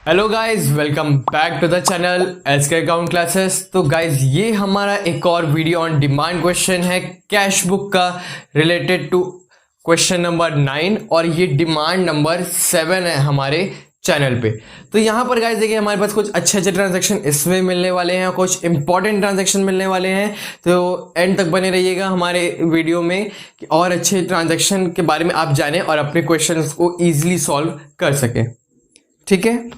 Hello guys, welcome back to the channel SK account classes. तो guys, ये हमारा एक और वीडियो ऑन डिमांड क्वेश्चन है कैश बुक का, रिलेटेड टू क्वेश्चन नंबर 9 और ये डिमांड नंबर 7 है हमारे चैनल पे। तो यहाँ पर गाइस देखिए, हमारे पास कुछ अच्छे अच्छे ट्रांजैक्शन इसमें मिलने वाले हैं, कुछ इंपॉर्टेंट ट्रांजैक्शन मिलने वाले हैं। तो एंड तक बने रहिएगा हमारे वीडियो में और अच्छे ट्रांजैक्शन के बारे में आप जानें और अपने क्वेश्चंस को ईजिली सॉल्व कर सकें। ठीक है,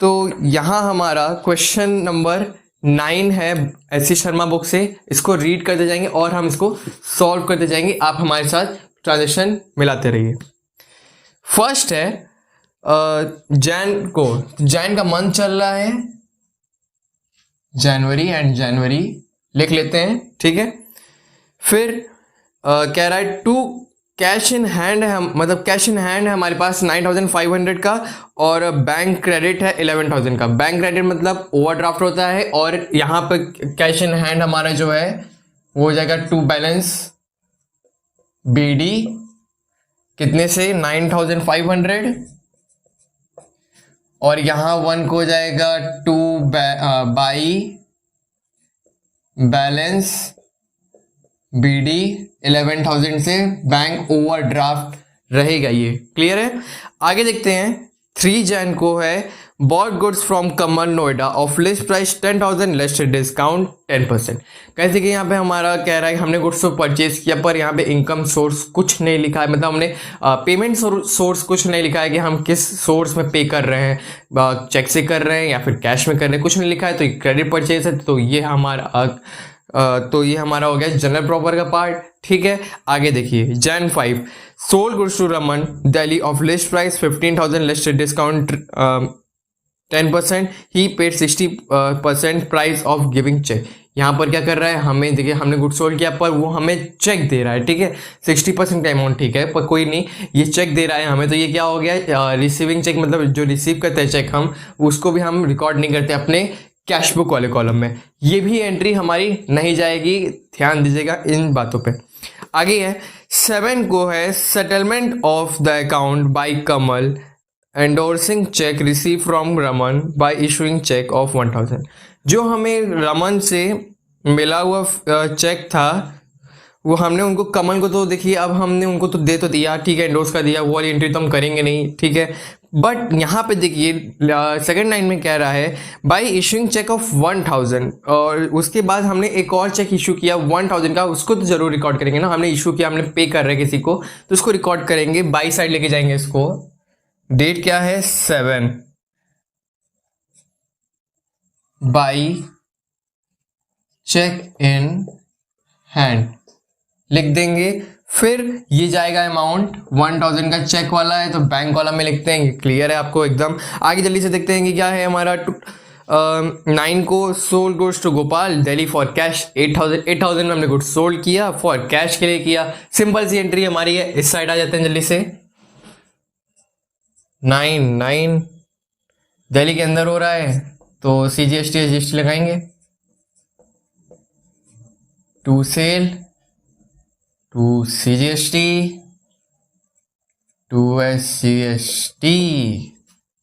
तो यहाँ हमारा क्वेश्चन नंबर 9 है एससी शर्मा बुक से। इसको रीड करते जाएंगे और हम इसको सॉल्व करते जाएंगे। आप हमारे साथ ट्रांजेक्शन मिलाते रहिए। फर्स्ट है जैन का मंथ चल रहा है, जनवरी एंड जनवरी लिख लेते हैं। ठीक है, फिर कह रहा है टू कैश इन हैंड है, मतलब कैश इन हैंड है हमारे पास 9500 का और बैंक क्रेडिट है 11,000 का। बैंक क्रेडिट मतलब ओवरड्राफ्ट होता है और यहाँ पे कैश इन हैंड हमारा जो है वो हो जाएगा टू बैलेंस BD कितने से 9500 और यहाँ 1 को हो जाएगा टू बाई बैलेंस BD 11,000 से बैंक ओवरड्राफ्ट रहेगा। ये क्लियर है। आगे देखते हैं 3 जैन को है bought goods from Kamal Noida of list price 10,000 less discount 10%। कैसे कि यहाँ पे हमारा कह रहा है हमने गुड्स को परचेज किया पर यहाँ पे इनकम सोर्स कुछ नहीं लिखा है, मतलब हमने पेमेंट सोर्स कुछ नहीं लिखा है कि हम किस सोर्स में पे कर रहे हैं, चेक से कर रहे हैं या फिर कैश में कर रहे हैं, कुछ नहीं लिखा है। तो क्रेडिट परचेज है, तो ये हमारा हो गया जनरल प्रॉपर का पार्ट। ठीक है, आगे देखिए Jain 5 sold goods to Raman Delhi of list price 15,000 less discount 10%। He paid 60% price of giving cheque. यहाँ पर क्या कर रहा है, हमें देखिए हमने गुड्स सोल्ड किया पर वो हमें चेक दे रहा है। ठीक है, 60% का अमाउंट ठीक है पर कोई नहीं, ये चेक दे रहा है हमें। तो ये क्या हो गया, रिसीविंग चेक, मतलब जो रिसीव करते हैं चेक हम उसको भी हम रिकॉर्ड नहीं करते अपने कैश बुक वाले कॉलम में। ये भी एंट्री हमारी नहीं जाएगी, ध्यान दीजिएगा इन बातों पे। आगे है 7 को है settlement of the account by Kamal endorsing cheque receive from Raman by issuing cheque of 1,000। जो हमें रमन से मिला हुआ चेक था वो हमने उनको, कमल को तो देखिए अब हमने उनको तो दे तो दिया, ठीक है, एंडोर्स का दिया, वो वाली एंट्री तो हम करेंगे नहीं। ठीक है, बट यहाँ पे देखिए सेकंड लाइन में कह रहा है बाय इशूइंग चेक ऑफ 1,000 और उसके बाद हमने एक और चेक इशू किया 1,000 का, उसको तो जरूर रिकॉर्ड करेंगे ना। हमने इशू किया, हमने पे कर रहे हैं किसी को, तो उसको रिकॉर्ड करेंगे, बाई साइड लेके जाएंगे इसको। डेट क्या है 7 बाई चेक इन हैंड लिख देंगे। फिर ये जाएगा अमाउंट 1,000 का चेक वाला है तो बैंक वाला में लिखते हैं। क्लियर है आपको एकदम। आगे जल्दी से देखते हैं कि क्या है हमारा 9 को sold goods to Gopal Delhi for cash 8,000 में हमने गुड्स सोल्ड किया, फॉर कैश के लिए किया। सिंपल सी एंट्री हमारी है। इस साइड आ जाते हैं जल्दी से। 9 दिल्ली के अंदर हो रहा है तो CGST लगाएंगे। To sale to CGST to SGST।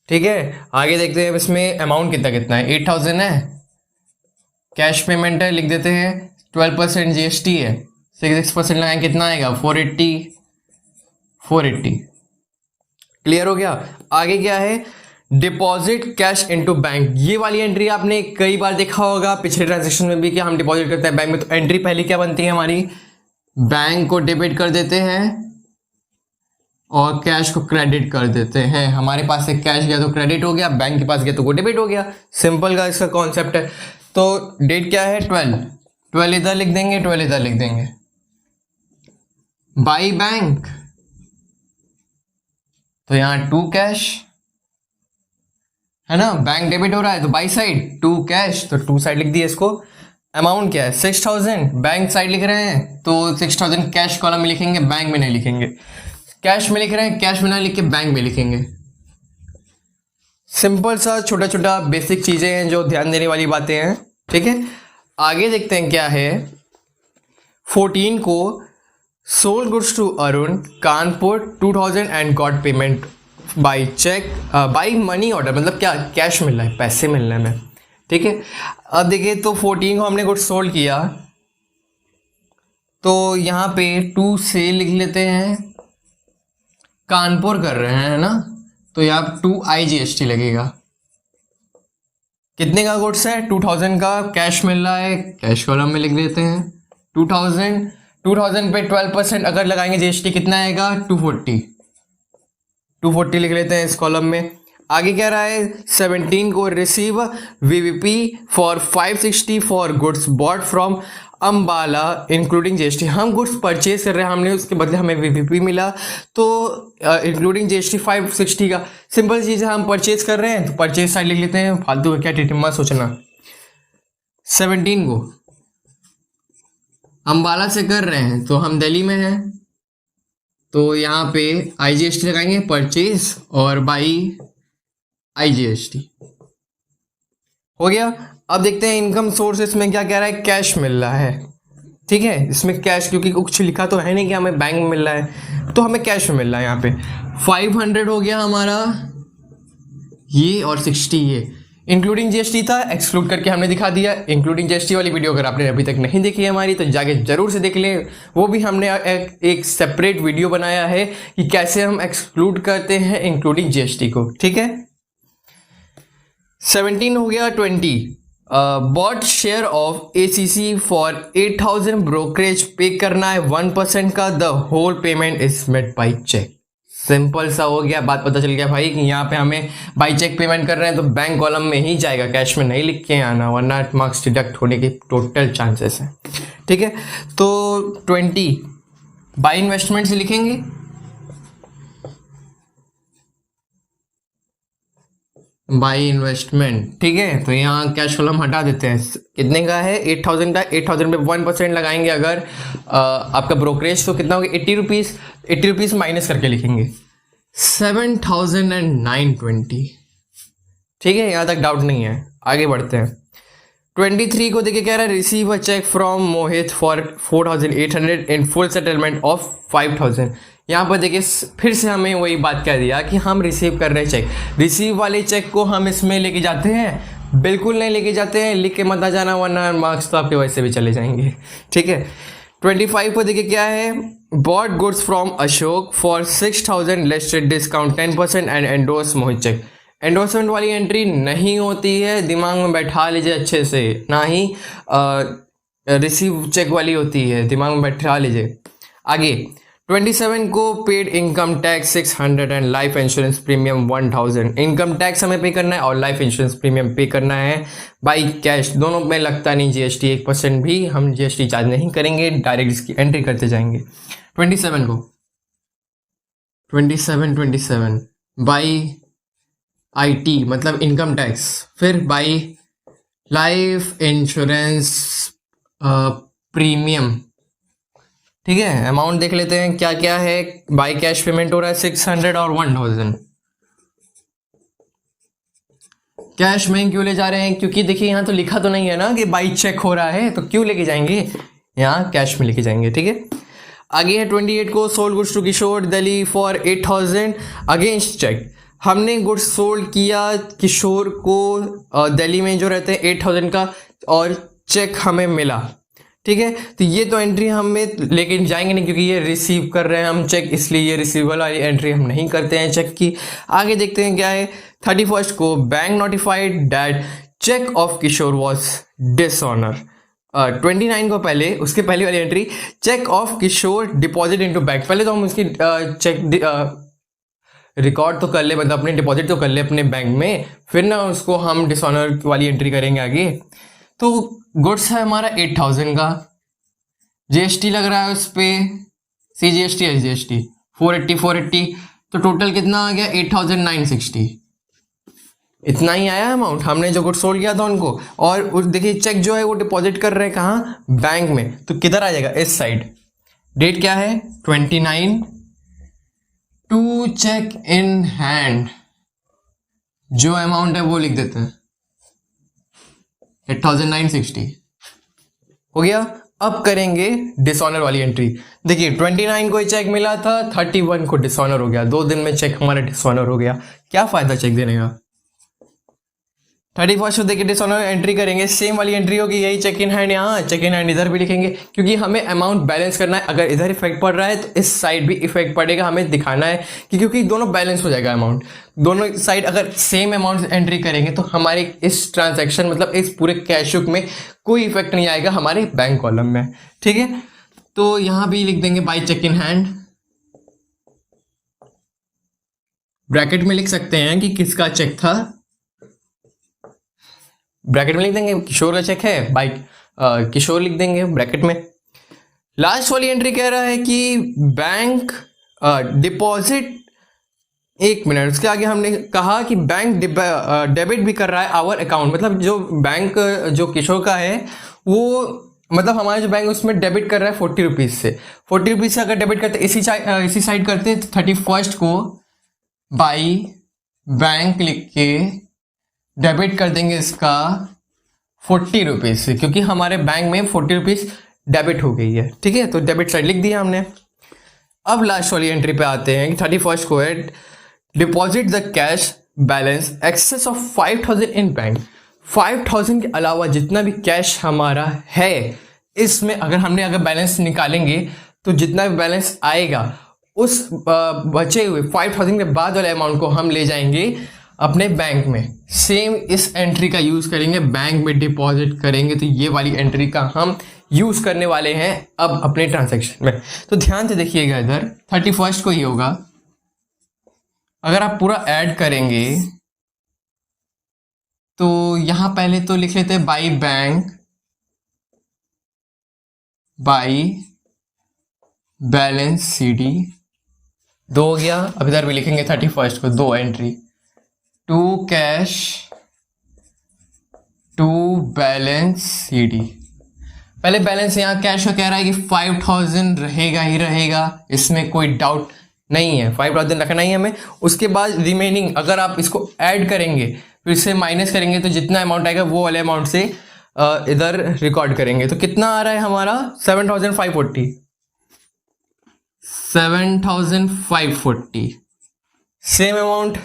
ठीक है, आगे देखते हैं इसमें अमाउंट कितना है। 8,000 है, कैश पेमेंट है, लिख देते हैं। 12% GST है, 6% लगाएं, कितना आएगा 480। क्लियर हो गया। आगे क्या है, डिपॉजिट कैश इनटू बैंक। ये वाली एंट्री आपने कई बार देखा होगा पिछले ट्रांजेक्शन में भी कि हम डिपॉजिट करते हैं बैंक में। तो एंट्री पहली क्या बनती है हमारी, बैंक को डेबिट कर देते हैं और कैश को क्रेडिट कर देते हैं। हमारे पास से कैश गया तो क्रेडिट हो गया, बैंक के पास गया तो वो डेबिट हो गया। सिंपल का इसका कॉन्सेप्ट है। तो डेट क्या है 12 इधर लिख देंगे, 12 इधर लिख देंगे। बाई बैंक तो यहाँ टू कैश है ना, बैंक डेबिट हो रहा है तो बाई साइड टू कैश, तो टू साइड लिख दिया इसको। अमाउंट क्या है 6,000, बैंक साइड लिख रहे हैं तो 6,000 कैश कॉलम में लिखेंगे, बैंक में नहीं लिखेंगे। कैश में लिख रहे हैं, कैश में ना लिख के बैंक में लिखेंगे। सिंपल सा छोटा छोटा बेसिक चीजें हैं जो ध्यान देने वाली बातें हैं। ठीक है, आगे देखते हैं क्या है। 14 को sold goods to Arun Kanpur 2000 and got payment by cheque, by money order, मतलब क्या, कैश मिल रहा है, पैसे मिल रहे हैं हमें, ठीक है। अब देखिए तो 14 को हमने गुड्स सोल्ड किया, तो यहाँ पे 2 से लिख लेते हैं, कानपुर कर रहे हैं, है ना, तो यहाँ 2 IGST लगेगा। कितने का गुड्स है, 2000 का कैश मिल रहा है, कैश कॉलम में लिख देते हैं 2000 पे 12% अगर लगाएंगे GST कितना आएगा, 240 लिख लेते हैं इस कॉलम में। आगे क्या रहा है, 17 को receive VVP for 560 for goods bought from Ambala including GST। हम गुड्स परचेज कर रहे हैं, हमने उसके बदले हमें VVP मिला, तो इंक्लूडिंग GST 560 का। सिंपल चीज़ है, हम परचेज कर रहे हैं तो परचेज साइड लिख लेते हैं, फालतू क्या टिटिम्मा सोचना। 17 को अम्बाला से कर रहे हैं तो हम दिल्ली में हैं, तो यहाँ पे IGST लगाएंगे परचेज और बाई IGST हो गया। अब देखते हैं इनकम सोर्सेस में क्या कह रहा है, कैश मिल रहा है, ठीक है। इसमें कैश, क्योंकि कुछ लिखा तो है नहीं कि हमें बैंक में मिल रहा है, तो हमें कैश में मिल रहा है। यहाँ पे 500 हो गया हमारा ये, और 60 ये इंक्लूडिंग GST था, एक्सक्लूड करके हमने दिखा दिया। इंक्लूडिंग GST वाली वीडियो अगर आपने अभी तक नहीं देखी है हमारी, तो जाके जरूर से देख लें, वो भी हमने एक सेपरेट वीडियो बनाया है कि कैसे हम एक्सक्लूड करते हैं इंक्लूडिंग GST को, ठीक है। 17 हो गया 20, bought share of ACC for 8000 brokerage pay करना है 1% का, the whole payment is made by cheque. Simple सा हो गया, बात पता चल गया भाई कि यहाँ पे हमें बाई चेक पेमेंट कर रहे हैं तो बैंक कॉलम में ही जाएगा, कैश में नहीं लिख के आना, वरना मार्क्स डिडक्ट होने के टोटल चांसेस हैं, ठीक है। तो 20 बाई इन्वेस्टमेंट से लिखेंगे, बाई इन्वेस्टमेंट, ठीक है। तो यहाँ कैश कॉलम हटा देते हैं, कितने का है, 8000 का, 8000 पे 1% लगाएंगे अगर आपका ब्रोकरेज, तो कितना होगा, 80 रुपीज़, 80 रुपीज़ माइनस करके लिखेंगे 7920, ठीक है। यहाँ तक डाउट नहीं है, आगे बढ़ते हैं। 23 को देखिए कह रहा है, receive a cheque from Mohit for 4800 in full settlement of 5000। यहाँ पर देखिए फिर से हमें वही बात कह दिया कि हम रिसीव कर रहे हैं चेक, रिसीव वाले चेक को हम इसमें लेके जाते हैं, बिल्कुल नहीं लेके जाते हैं, लिख के मत आ जाना वरना मार्क्स तो आपके वैसे भी चले जाएंगे, ठीक है। 25 को देखिए क्या है, bought goods from Ashok for 6000 listed discount 10% and endorse Mohit cheque. Endorsement वाली एंट्री नहीं होती है, दिमाग में बैठा लीजिए अच्छे से, ना ही रिसीव चेक वाली होती है, दिमाग में बैठा लीजिए। आगे 27 को paid income tax 600 and life insurance premium 1000। Income tax हमें पे करना है और लाइफ इंश्योरेंस प्रीमियम पे करना है बाई कैश, दोनों में लगता नहीं GST, 1% भी हम GST चार्ज नहीं करेंगे, डायरेक्ट इसकी एंट्री करते जाएंगे। 27 को 27 बाई IT मतलब इनकम टैक्स, फिर बाई लाइफ इंश्योरेंस प्रीमियम, ठीक है। अमाउंट देख लेते हैं क्या क्या है, बाई कैश पेमेंट हो रहा है 600 और 1000। कैश में क्यों ले जा रहे हैं, क्योंकि देखिए यहाँ तो लिखा तो नहीं है ना कि बाई चेक हो रहा है, तो क्यों लेके जाएंगे, यहाँ कैश में लेके जाएंगे, ठीक है। आगे है 28 को, sold goods to Kishore Delhi for 8000 against cheque. हमने गुड्स सोल्ड किया किशोर को दिल्ली में जो रहते हैं 8000 का, और चेक हमें मिला, ठीक है। तो ये तो एंट्री हमें लेके जाएंगे नहीं, क्योंकि ये रिसीव कर रहे हैं हम चेक, इसलिए ये रिसीवेबल वाली एंट्री हम नहीं करते हैं चेक की। आगे देखते हैं क्या है। 31 को bank notified that cheque of Kishore was dishonour. 29 को पहले, उसके पहले वाली entry, cheque of Kishore deposit into bank. पहले तो हम उसकी चेक रिकॉर्ड तो कर ले, मतलब अपने डिपॉजिट तो कर ले अपने बैंक में, फिर ना उसको हम डिसऑनर वाली एंट्री करेंगे आगे। तो गुड्स है हमारा 8000 का, GST लग रहा है उस पर, CGST SGST 480, तो टोटल कितना आ गया 8960। इतना ही आया अमाउंट, हमने जो गुड्स सोल्ड किया था उनको। और देखिए चेक जो है वो डिपॉजिट कर रहे हैं कहाँ, बैंक में, तो किधर आ जाएगा, इस साइड। डेट क्या है 29, टू चेक इन हैंड, जो अमाउंट है वो लिख देते हैं 8960 हो गया। अब करेंगे डिसऑनर वाली एंट्री। देखिए 29 को चेक मिला था, 31 को डिसऑनर हो गया, 2 दिन में चेक हमारा डिसऑनर हो गया। क्या फायदा चेक देने का। 31 को देखिए डिसऑनर एंट्री करेंगे, सेम वाली एंट्री होगी, यही चेक इन हैंड, यहाँ चेक इन हैंड इधर भी लिखेंगे, क्योंकि हमें अमाउंट बैलेंस करना है। अगर इधर इफेक्ट पड़ रहा है तो इस साइड भी इफेक्ट पड़ेगा, हमें दिखाना है कि क्योंकि दोनों बैलेंस हो जाएगा अमाउंट। दोनों साइड अगर सेम अमाउंट एंट्री करेंगे तो हमारे इस ट्रांजैक्शन मतलब इस पूरे कैश बुक में कोई इफेक्ट नहीं आएगा हमारे बैंक कॉलम में। ठीक है, तो यहां भी लिख देंगे by cheque in hand, bracket में लिख सकते हैं कि किसका चेक था, ब्रैकेट में लिख देंगे किशोर का चेक है, बाय किशोर लिख देंगे ब्रैकेट में। लास्ट वाली एंट्री कह रहा है कि बैंक डिपॉजिट, एक मिनट, उसके आगे हमने कहा कि बैंक डेबिट भी कर रहा है आवर अकाउंट, मतलब जो बैंक जो किशोर का है वो मतलब हमारा जो बैंक उसमें डेबिट कर रहा है 40 रुपीज़ से। 40 रुपीज़ से अगर डेबिट करते इसी साइड करते तो 31 को बाई बैंक लिख के डेबिट कर देंगे इसका 40 रुपीज़ से, क्योंकि हमारे बैंक में 40 रुपीज़ डेबिट हो गई है। ठीक है, तो डेबिट साइड लिख दिया हमने। अब लास्ट वाली एंट्री पे आते हैं कि 31 को है deposit the cash balance excess of 5000 in bank. 5000 के अलावा जितना भी कैश हमारा है इसमें अगर बैलेंस निकालेंगे तो जितना भी बैलेंस आएगा उस बचे हुए 5000 के बाद वाले अमाउंट को हम ले जाएंगे अपने बैंक में। सेम इस एंट्री का यूज करेंगे, बैंक में डिपॉजिट करेंगे, तो ये वाली एंट्री का हम यूज करने वाले हैं अब अपने ट्रांजैक्शन में। तो ध्यान से देखिएगा, इधर 31 को ही होगा। अगर आप पूरा ऐड करेंगे तो यहां पहले तो लिख लेते हैं by bank by balance CD, 2 हो गया। अब इधर भी लिखेंगे 31 को 2 entry, to cash to balance CD। पहले बैलेंस यहाँ कैश का कह रहा है कि 5000 रहेगा ही रहेगा, इसमें कोई डाउट नहीं है, 5000 रखना ही हमें। उसके बाद रिमेनिंग अगर आप इसको ऐड करेंगे फिर से माइनस करेंगे तो जितना अमाउंट आएगा वो वाले अमाउंट से इधर रिकॉर्ड करेंगे। तो कितना आ रहा है हमारा 7540, 7540 सेम अमाउंट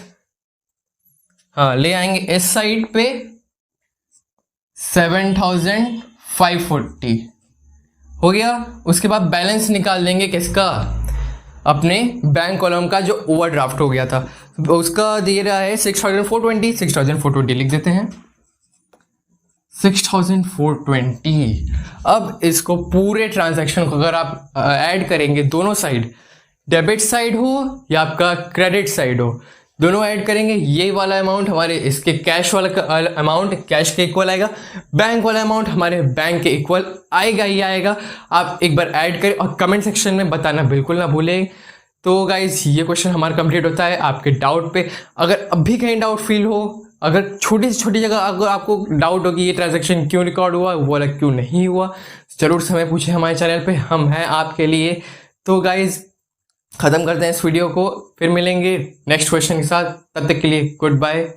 हाँ ले आएंगे इस साइड पे 7540 हो गया। उसके बाद बैलेंस निकाल देंगे किसका, अपने बैंक कॉलम का जो ओवरड्राफ्ट हो गया था, उसका दे रहा है 6420, 6420 लिख देते हैं 6420। अब इसको पूरे ट्रांजैक्शन को अगर आप ऐड करेंगे, दोनों साइड डेबिट साइड हो या आपका क्रेडिट साइड हो, दोनों ऐड करेंगे, ये वाला अमाउंट हमारे इसके कैश वाला अमाउंट कैश के इक्वल आएगा, बैंक वाला अमाउंट हमारे बैंक के इक्वल आएगा ही आएगा। आप एक बार ऐड करें और कमेंट सेक्शन में बताना बिल्कुल ना भूलें। तो गाइज ये क्वेश्चन हमारा कंप्लीट होता है। आपके डाउट पे अगर अब भी कहीं डाउट फील हो, अगर छोटी से छोटी जगह अगर आपको डाउट हो कि ये ट्रांजेक्शन क्यों रिकॉर्ड हुआ, वो वाला क्यों नहीं हुआ, जरूर से हमें पूछें हमारे चैनल पे, हम हैं आपके लिए। तो गाइज खत्म करते हैं इस वीडियो को, फिर मिलेंगे नेक्स्ट क्वेश्चन के साथ, तब तक के लिए गुड बाय।